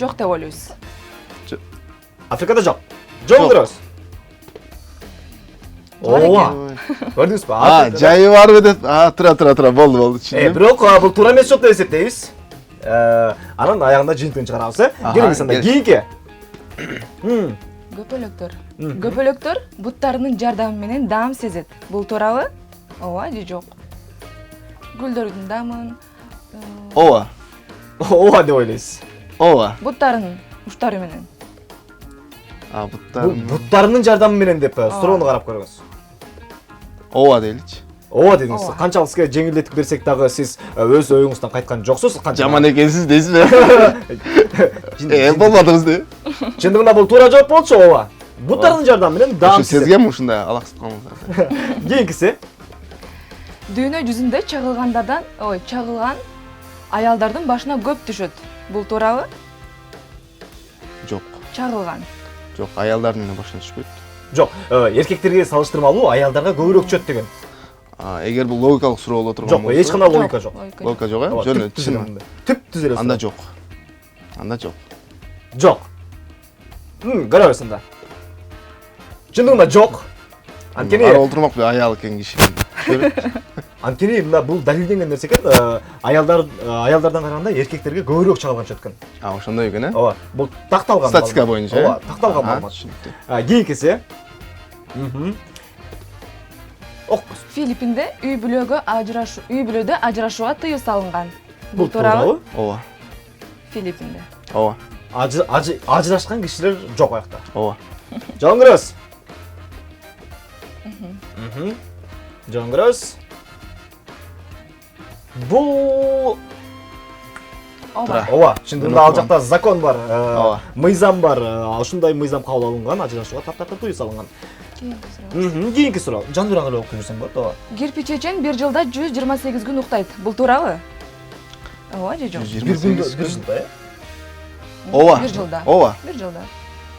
Жок деп ойлойсуз. Африкада жок. Жок көрөбүз. Ооба. Көрдүңүзбү? Жайы барбы деп. Тура, болду. Бирок бул туура эмес жок деп эсептейбиз. Анан аягында жыйынтыгын чыгарабыз, Келиңиз анда кийинки. Көпөлөктөр буттарынын жардамы менен даам сезет. Бул туурабы? Ооба же жок? Гүлдөрдүн дамын. Ооба. Ооба деп ойлойсуз. Ооба. Буттарынын уштары менен. Буттарынын жардамы менен деп суроону карап көрүңүз. Ооба дейличи. Ооба дедиңиз. Канчалык сизге жеңилдетип берсек дагы сиз өз оюңуздан кайткан жоксуз. Жаман экенсиз дейсизби? Болбадыңыз де. Чындыгында бул туура жооп болчу, ооба. Буттарынын жардамы менен даам сезет. Сезгем ушундай алаксып калыңыздар. Кийинкиси. Дүйнө жүзүндө чагылган аялдардын башына көп түшөт. Бул туурабы? Жок. Чагылган. Жок, аялдардын эле башына түшпөйт. Жок, эркектерге салыштырмалуу аялдарга көбүрөөк түшөт деген. Эгер бул логикалык суроо боло турган болсо. Жок, эч кандай логика жок. Логика жок, жөн чын. Түп-түз эле. Анда жок. Жок. Көрөбүз анда. Чындыгында жок. Анткени ар олтурмак аял экен киши. Анткени мына бул далилденген нерсе экен. Аялдардан караганда эркектерге көбүрөөк чагылган түшөт экен. Ошондой экен, Ооба, бул такталган. Статистика боюнча. Ооба, такталган маалымат. Кийинкиси. Филиппинде үй бүлөдө ажырашууга тыюу салынган. Бул туурабы? Ооба. Филиппинде. Ооба. Ажырашкан кишилер жок аякта. Ооба. Жон көрөбүз. Жон көрөбүз. Бул ооба, чындыгында ал жакта закон бар, мыйзам бар. Ушундай мыйзам кабыл алынган, ажырашууга таптакыр тыюу салынган. Кийинки суроо. Жандуураак эле окуп жүрсөң болот, ооба. Кирпич чечен бир жылда 128 күн уктайт. Бул туурабы? Ооба же жок? Бир жылда, Ооба. Бир жылда. Ооба. Бир жылда.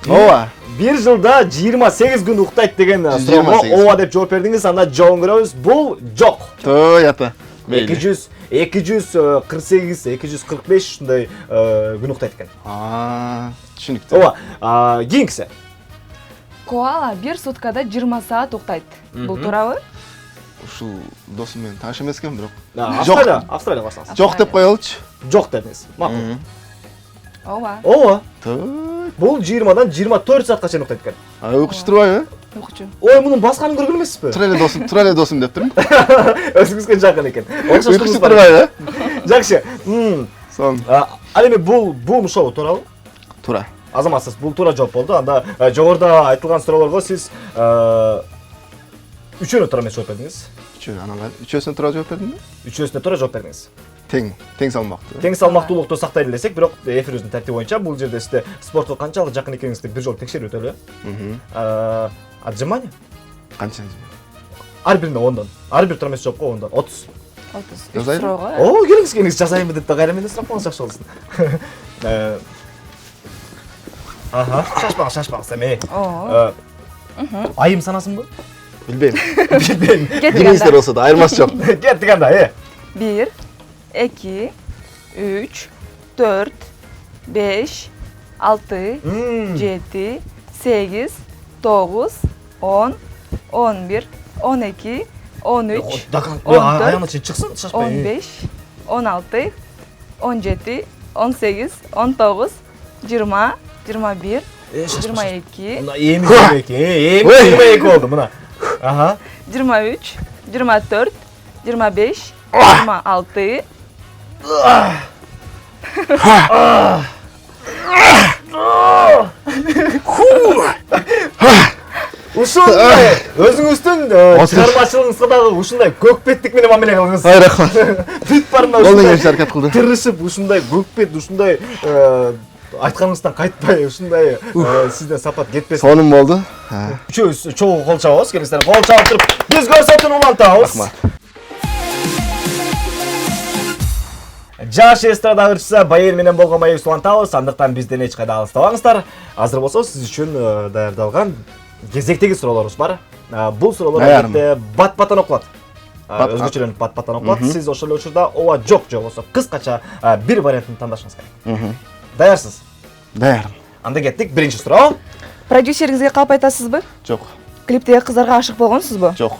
Ооба. Бир жылда 28 күн уктайт деген суроого ооба деп жооп бердиңиз. Анда жоон көрөбүз. Бул жок. Тоята. 248, 245 ушундай күн уктайт экен. Түшүнүктүү. Ооба. Кийинкиси. Коала бир суткада 20 саат уктайт. Бул туурабы? Ушул досум менен тааш эмес экен, бирок. Австралия барсаңыз. Жок деп коелучу. Жок дедиңиз. Макул. Ооба. Ооба. Бул 20дан 24 саатка чейин уктайт экен. Уйкучу турбайбы? Уйкучу. Ой, мунун басканын көргөн эмессизби? Тура эле досум деп турмун. Өзүңүзгө жакын экен. Уйкучу турбайбы? Жакшы. Сон Ал эми бул буум шоу туурабы? туура. Азаматсыз бул туура жооп болду. Анда жогоруда айтылган суроолорго сиз үчөөнө туура эмес жооп бердиңиз. Үчөөсүнө туура жооп бердимби? Үчөөсүнө туура жооп бердиңиз. Тең салмактуу. Тең салмактуулукту сактай элесек, бирок эфирибиздин тартиби боюнча бул жерде сизде спортко канчалык жакын экениңизди бир жолу текшерип өтөлү. Отжимание? Канча? Ар бирине 10дон. Ар бир туура эмес жоопко 10дон. 30. 30. Суроо. О, келиңиз жазайын деп кайра менен сурап коюңуз жакшы болсун. Шашпаңыз эми. Айым санасыңбы? Билбейм. Билбейм. Билиңиздер болсо да айырмасы жок. Кеттик анда, 1, 2, 3, 4, 5, 6, 7, 8, 9, 10, 11, 12, 13, 14, чыксын, шашпай. 15, 16, 17, 18, 19, 20, 21, 22, Эми 22 болду мына. 23, 24, 25, 26, Ушундай өзүңүздүн чыгармачылыгыңызга дагы ушундай көкбеттик менен мамиле кылыңыз. Рахмат. Бүт барында Колдон ушундай келиши аракет кылды. тырышып, ушундай көкбет, ушундай айтканыңыздан кайтпай, ушундай сизден сапат кетпесин. Сонун болду. Үчөөбүз чогуу кол чабабыз, келиңиздер. Кол чабып туруп, биз көрсөтүүнү улантабыз. Рахмат. Жаш эстрада ырчысы Байел менен болгон маегибизди улантабыз. Андыктан бизден эч кайда алыстабаңыздар. Азыр болсо сиз үчүн даярдалган кезектеги суроолорубуз бар. Бул суроолор албетте бат-баттан окулат. Өзгөчөлөнүп бат-баттан окулат. Сиз ошол эле учурда ооба жок же болбосо кыскача бир вариантын тандашыңыз керек. Даярсыз? Даярмын. Анда кеттик. Биринчи суроо. Продюсериңизге калп айтасызбы? Жок. Клиптеги кыздарга ашык болгонсузбу? Жок.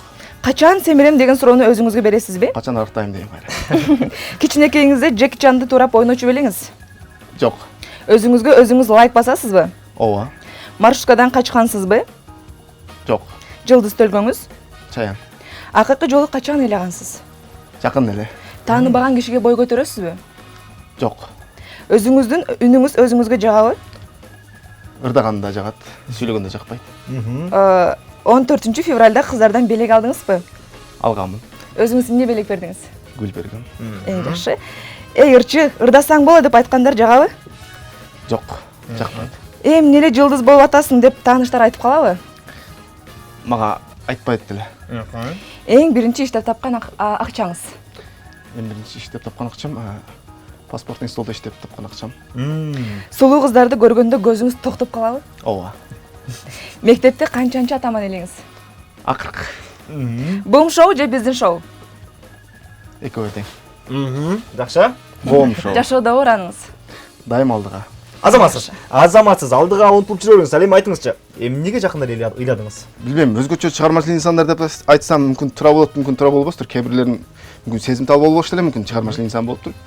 Качан семирем деген суроону өзүңүзгө бересизби? Качан арыктайм дейм кайра. Кичинекейиңизде Джеки Чанды туурап ойночу белеңиз? Жок. Өзүңүзгө өзүңүз лайк басасызбы? Ооба. Маршруткадан качкансызбы? Жок. Жылдыз төлгөңүз? Чаян. Акыркы жолу качан ыйлагансыз? Жакын эле. Тааныбаган кишиге бой көтөрөсүзбү? Жок. Өзүңүздүн үнүңүз өзүңүзгө жагабы? Ырдаганда жагат, сүйлөгөндө жакпайт. 14 февралда кыздардан белек алдыңызбы? Алганмын. Өзүңүз эмне белек бердиңиз? Гүл бергем. Эң жакшы. Эй ырчы, ырдасаң боло деп айткандар жагабы? Жок. Жакпайт. Эмне эле жылдыз болуп атасың деп тааныштар айтып калабы? Мага айтпайт деле. Эң биринчи иштеп тапкан акчаңыз? Эң биринчи иштеп тапкан акчам паспортный столдо иштеп тапкан акчам. Сулуу кыздарды көргөндө көзүңүз токтоп калабы? Ооба. Мектепте канчанчы атаман элеңиз? Акыркы. Бум шоу же биздин шоу? Экөө тең. Жакшы. Бом шоу. Жашоодо ораныңыз? Дайым алдыга. Азаматсыз алдыга умтулуп жүрө бериңиз. Ал эми айтыңызчы, эмнеге жакында эле ыйладыңыз? Билбейм, өзгөчө чыгармачыл инсандар деп айтсам мүмкүн туура болот, мүмкүн туура болбостур. Кээ бирлерин мүмкүн сезимтал болбош деле, мүмкүн чыгармачыл инсан болуптур.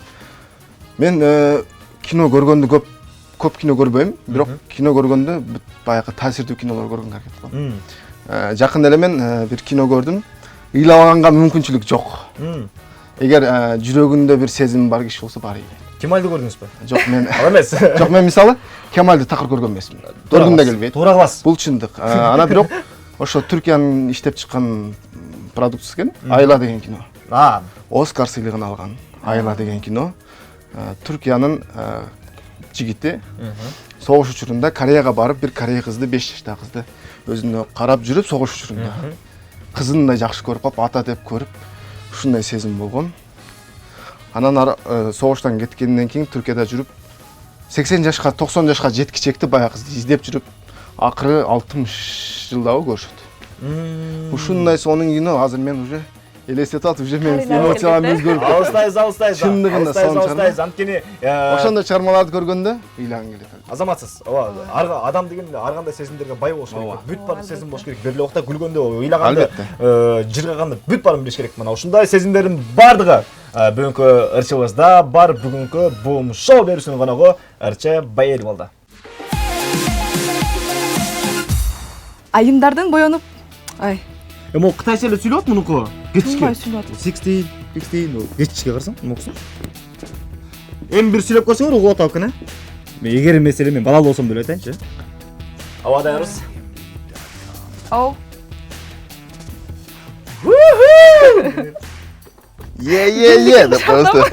Мен кино көргөндө көп кино көрбөйм, бирок кино көргөндө баягы таасирдүү кинолор көргөнгө аракет кылам. Жакында эле мен бир кино көрдүм. Ыйлабаганга мүмкүнчүлүк жок. Эгер жүрөгүндө бир сезим бар киши болсо баары ыйлайт. Кемалды көрдүңүзбү? Жок, мен Ал эмес. Жок, мен мисалы Кемалды такыр көргөн эмесмин. Көргүм да келбейт. Туура кыласыз. Бул чындык. Ана бирок ошо Түркиянын иштеп чыккан продукциясы экен. Айла деген кино. Оскар сыйлыгын алган. Айла деген кино. Түркиянын жигити согуш учурунда Кореяга барып, бир Корея кызды, 5 жаштагы кызды өзүнө карап жүрүп, согуш учурунда кызындай жакшы көрүп калып, ата деп көрүп, ушундай сезим болгон. Анан согуштан кеткенден кийин Түркияда жүрүп, 80 жашка, 90 жашка жеткичекти баягы кызды издеп жүрүп, акыры 60 жылдагы көрүшөт. Ушундай сонун кино, азыр мен уже элестетип атып, уже мен эмоцияларым өзгөрүп кетти. Алыстайбыз. Чындыгында сонун чыгарма. Анткени Ошондой чыгармаларды көргөндө ыйлагың келет. Азаматсыз. Ооба, адам деген ар кандай сезимдерге бай болуш керек. Бүт бар сезим болуш керек. Берле окта күлгөндө, ыйлаганда, жыргаганда бүт баарын билиш керек. Мына ушундай сезимдердин бардыгы бүгүнкү ырчыбызда бар. Бүгүнкү Бум шоу берүүсүнүн коногу ырчы Байел болду. Айымдардын боенуп, Эми кытайча эле сүйлөп атат мунуку. Кечке. Кандай сүйлөп атат? 16, кечке карасаң, моксун. эми бир сүйлөп көрсөңөр угуп атат экен, эгер меселе мен балалуу болсом деп айтайынчы. Аба даярбыз. Оу. Е деп коёбуз.